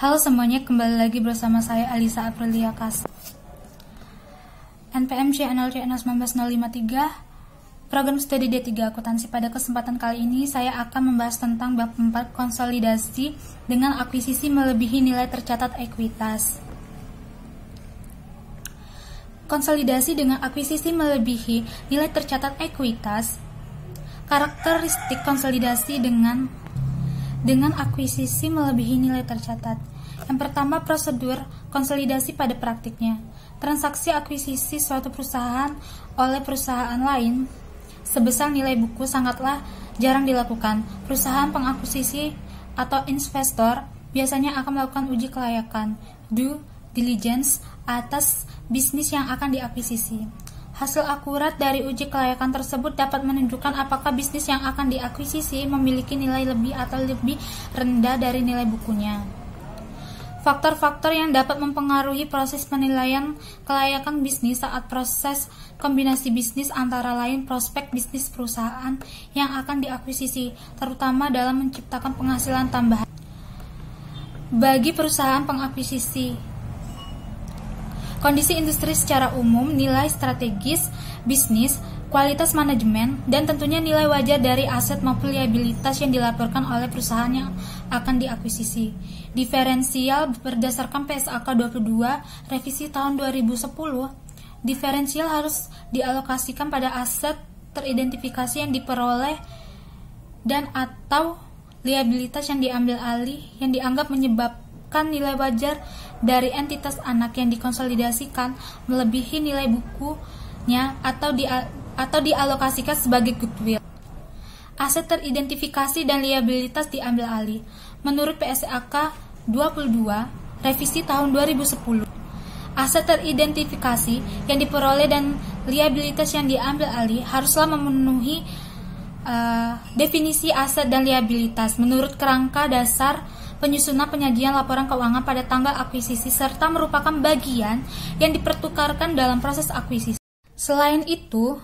Halo semuanya, kembali lagi bersama saya Alisa Aprilia Kas. NPM CNL 19053, Program Studi D3 Akuntansi. Pada kesempatan kali ini saya akan membahas tentang bab 4 konsolidasi dengan akuisisi melebihi nilai tercatat ekuitas. Konsolidasi dengan akuisisi melebihi nilai tercatat ekuitas. Karakteristik konsolidasi dengan akuisisi melebihi nilai tercatat. Yang pertama, prosedur konsolidasi pada praktiknya. Transaksi akuisisi suatu perusahaan oleh perusahaan lain sebesar nilai buku sangatlah jarang dilakukan. Perusahaan pengakuisisi atau investor biasanya akan melakukan uji kelayakan due diligence atas bisnis yang akan diakuisisi. Hasil akurat dari uji kelayakan tersebut dapat menunjukkan apakah bisnis yang akan diakuisisi memiliki nilai lebih atau lebih rendah dari nilai bukunya. Faktor-faktor yang dapat mempengaruhi proses penilaian kelayakan bisnis saat proses kombinasi bisnis antara lain prospek bisnis perusahaan yang akan diakuisisi, terutama dalam menciptakan penghasilan tambahan bagi perusahaan pengakuisisi. Kondisi industri secara umum, nilai strategis bisnis, kualitas manajemen, dan tentunya nilai wajar dari aset maupun liabilitas yang dilaporkan oleh perusahaan yang akan diakuisisi. Diferensial berdasarkan PSAK 22 revisi tahun 2010. Diferensial harus dialokasikan pada aset teridentifikasi yang diperoleh dan atau liabilitas yang diambil alih yang dianggap menyebabkan nilai wajar dari entitas anak yang dikonsolidasikan melebihi nilai bukunya atau dialokasikan sebagai goodwill. Aset teridentifikasi dan liabilitas diambil alih. Menurut PSAK 22 revisi tahun 2010, aset teridentifikasi yang diperoleh dan liabilitas yang diambil alih haruslah memenuhi definisi aset dan liabilitas menurut kerangka dasar penyusunan penyajian laporan keuangan pada tanggal akuisisi serta merupakan bagian yang dipertukarkan dalam proses akuisisi. Selain itu,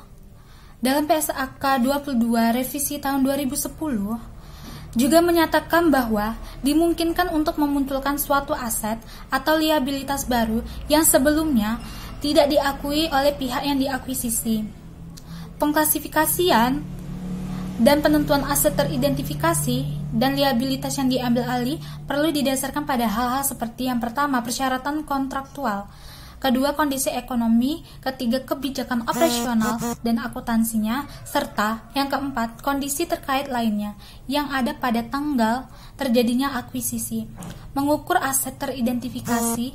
dalam PSAK 22 revisi tahun 2010 juga menyatakan bahwa dimungkinkan untuk memunculkan suatu aset atau liabilitas baru yang sebelumnya tidak diakui oleh pihak yang diakuisisi. Pengklasifikasian dan penentuan aset teridentifikasi dan liabilitas yang diambil alih perlu didasarkan pada hal-hal seperti yang pertama, persyaratan kontraktual, kedua, kondisi ekonomi, ketiga, kebijakan operasional dan akuntansinya, serta yang keempat, kondisi terkait lainnya yang ada pada tanggal terjadinya akuisisi. Mengukur aset teridentifikasi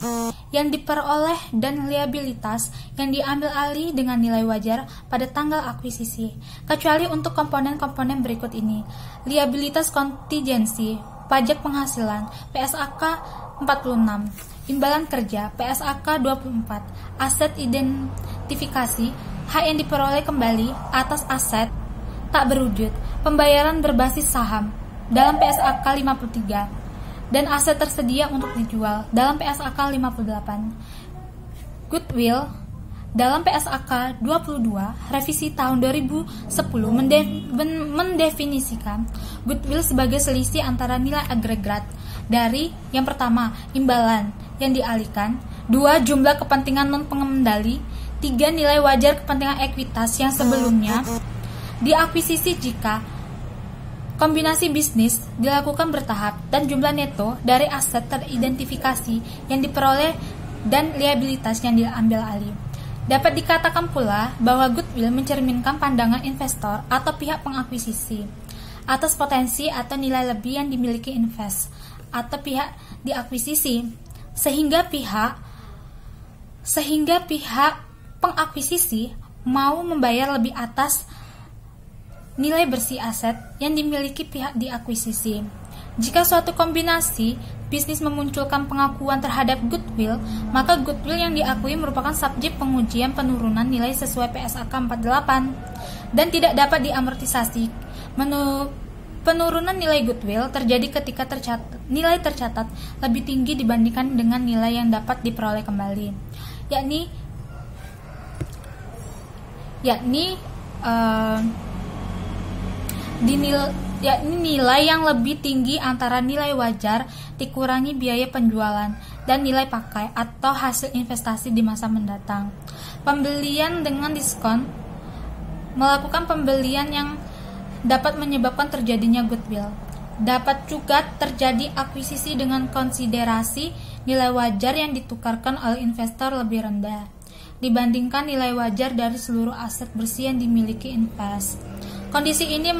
yang diperoleh dan liabilitas yang diambil alih dengan nilai wajar pada tanggal akuisisi, kecuali untuk komponen-komponen berikut ini: liabilitas kontingensi, pajak penghasilan, PSAK 46, imbalan kerja, PSAK 24, aset identifikasi, hak yang diperoleh kembali atas aset tak berwujud, pembayaran berbasis saham dalam PSAK 53, dan aset tersedia untuk dijual dalam PSAK 58. Goodwill dalam PSAK 22 revisi tahun 2010 mendefinisikan goodwill sebagai selisih antara nilai agregat dari yang pertama, imbalan yang dialihkan, 2, jumlah kepentingan non-pengendali, 3, nilai wajar kepentingan ekuitas yang sebelumnya diakuisisi jika kombinasi bisnis dilakukan bertahap, dan jumlah neto dari aset teridentifikasi yang diperoleh dan liabilitas yang diambil alih. Dapat dikatakan pula bahwa goodwill mencerminkan pandangan investor atau pihak pengakuisisi atas potensi atau nilai lebih yang dimiliki invest atau pihak diakuisisi, sehingga pihak pengakuisisi mau membayar lebih atas nilai bersih aset yang dimiliki pihak diakuisisi. Jika suatu kombinasi bisnis memunculkan pengakuan terhadap goodwill, maka goodwill yang diakui merupakan subjek pengujian penurunan nilai sesuai PSAK 48 dan tidak dapat diamortisasi. Penurunan nilai goodwill terjadi ketika nilai tercatat lebih tinggi dibandingkan dengan nilai yang dapat diperoleh kembali, yakni yakni nilai yang lebih tinggi antara nilai wajar dikurangi biaya penjualan dan nilai pakai atau hasil investasi di masa mendatang. Pembelian dengan diskon melakukan pembelian yang dapat menyebabkan terjadinya goodwill. Dapat juga terjadi akuisisi dengan konsiderasi nilai wajar yang ditukarkan oleh investor lebih rendah dibandingkan nilai wajar dari seluruh aset bersih yang dimiliki invest. Kondisi ini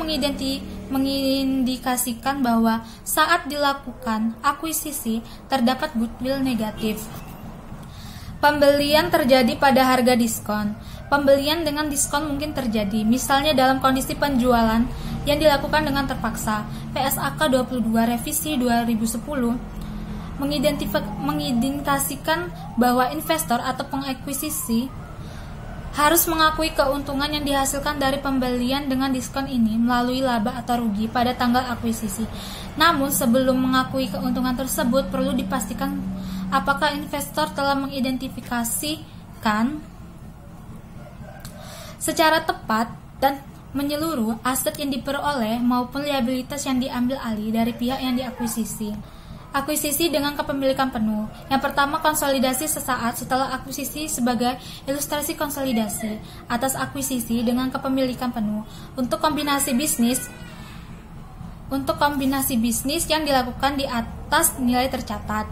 mengindikasikan bahwa saat dilakukan akuisisi terdapat goodwill negatif. Pembelian terjadi pada harga diskon. Pembelian dengan diskon mungkin terjadi, misalnya dalam kondisi penjualan yang dilakukan dengan terpaksa. PSAK 22 revisi 2010 mengindikasikan bahwa investor atau pengakuisisi harus mengakui keuntungan yang dihasilkan dari pembelian dengan diskon ini melalui laba atau rugi pada tanggal akuisisi. Namun sebelum mengakui keuntungan tersebut perlu dipastikan apakah investor telah mengidentifikasikan secara tepat dan menyeluruh aset yang diperoleh maupun liabilitas yang diambil alih dari pihak yang diakuisisi. Akuisisi dengan kepemilikan penuh. Yang pertama, konsolidasi sesaat setelah akuisisi sebagai ilustrasi konsolidasi atas akuisisi dengan kepemilikan penuh untuk kombinasi bisnis yang dilakukan di atas nilai tercatat.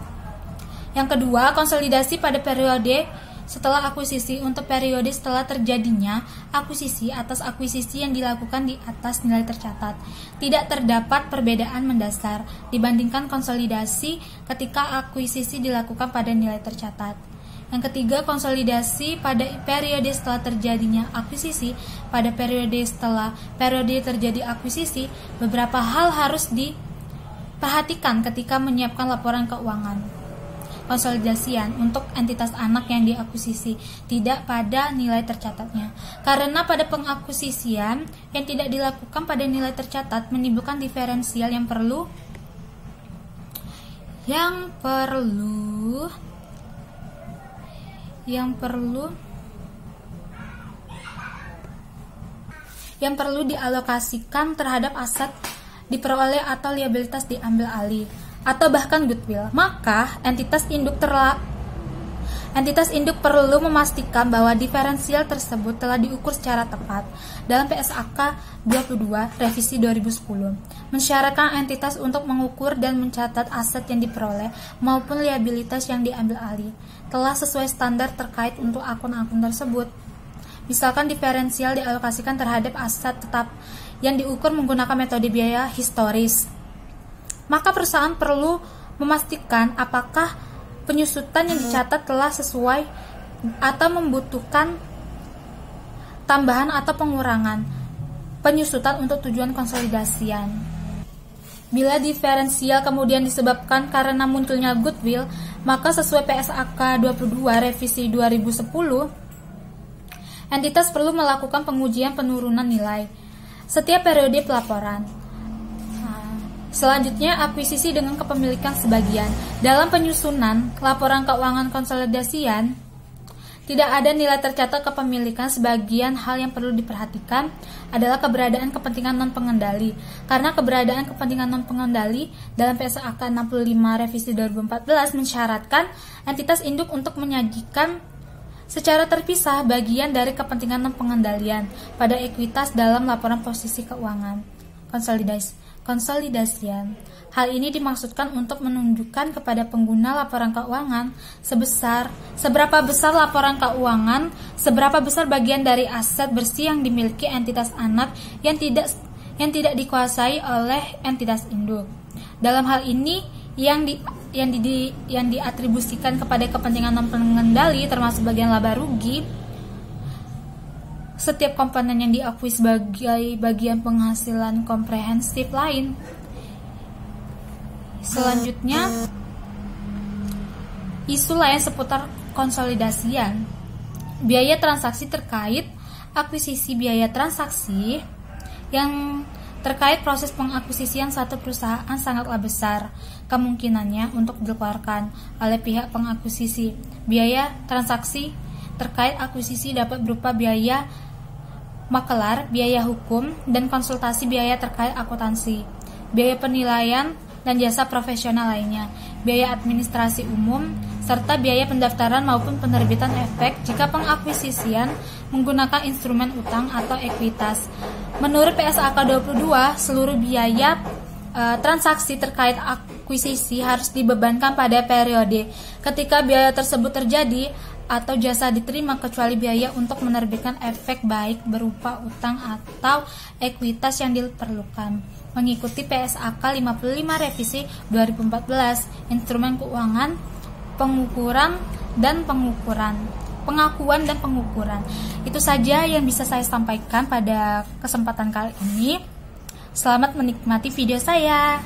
Yang kedua, konsolidasi pada periode setelah akuisisi untuk periode setelah terjadinya akuisisi atas akuisisi yang dilakukan di atas nilai tercatat. Tidak terdapat perbedaan mendasar dibandingkan konsolidasi ketika akuisisi dilakukan pada nilai tercatat. Yang ketiga, konsolidasi pada periode setelah terjadinya akuisisi pada periode setelah periode terjadi akuisisi. Beberapa hal harus diperhatikan ketika menyiapkan laporan keuangan konsolidasian untuk entitas anak yang diakuisisi, tidak pada nilai tercatatnya. Karena pada pengakuisisian yang tidak dilakukan pada nilai tercatat menimbulkan diferensial yang perlu dialokasikan terhadap aset diperoleh atau liabilitas diambil alih atau bahkan goodwill. Maka entitas induk perlu memastikan bahwa diferensial tersebut telah diukur secara tepat. Dalam PSAK 22 revisi 2010 mensyaratkan entitas untuk mengukur dan mencatat aset yang diperoleh maupun liabilitas yang diambil alih telah sesuai standar terkait untuk akun-akun tersebut. Misalkan diferensial dialokasikan terhadap aset tetap yang diukur menggunakan metode biaya historis. Maka perusahaan perlu memastikan apakah penyusutan yang dicatat telah sesuai atau membutuhkan tambahan atau pengurangan penyusutan untuk tujuan konsolidasian. Bila diferensial kemudian disebabkan karena munculnya goodwill, maka sesuai PSAK 22 revisi 2010, entitas perlu melakukan pengujian penurunan nilai setiap periode pelaporan. Selanjutnya, akuisisi dengan kepemilikan sebagian. Dalam penyusunan laporan keuangan konsolidasian, tidak ada nilai tercatat kepemilikan. Sebagian hal yang perlu diperhatikan adalah keberadaan kepentingan non-pengendali. Karena keberadaan kepentingan non-pengendali dalam PSAK 65 revisi 2014 mensyaratkan entitas induk untuk menyajikan secara terpisah bagian dari kepentingan non-pengendalian pada ekuitas dalam laporan posisi keuangan konsolidasian. Hal ini dimaksudkan untuk menunjukkan kepada pengguna laporan keuangan seberapa besar laporan keuangan, seberapa besar bagian dari aset bersih yang dimiliki entitas anak yang tidak dikuasai oleh entitas induk. Dalam hal ini yang diatribusikan kepada kepentingan non-pengendali termasuk bagian laba rugi, setiap komponen yang diakui sebagai bagian penghasilan komprehensif lain. Selanjutnya, isu lain seputar konsolidasian. Biaya transaksi terkait akuisisi. Biaya transaksi yang terkait proses pengakuisisian satu perusahaan sangatlah besar kemungkinannya untuk dikeluarkan oleh pihak pengakuisisi. Biaya transaksi terkait akuisisi dapat berupa biaya makelar, biaya hukum, dan konsultasi biaya terkait akuntansi, biaya penilaian, dan jasa profesional lainnya, biaya administrasi umum, serta biaya pendaftaran maupun penerbitan efek jika pengakuisisian menggunakan instrumen utang atau ekuitas. Menurut PSAK 22, seluruh biaya transaksi terkait akuisisi harus dibebankan pada periode ketika biaya tersebut terjadi atau jasa diterima, kecuali biaya untuk menerbitkan efek baik berupa utang atau ekuitas yang diperlukan. Mengikuti PSAK 55 revisi 2014, instrumen keuangan, pengakuan dan pengukuran. Itu saja yang bisa saya sampaikan pada kesempatan kali ini. Selamat menikmati video saya.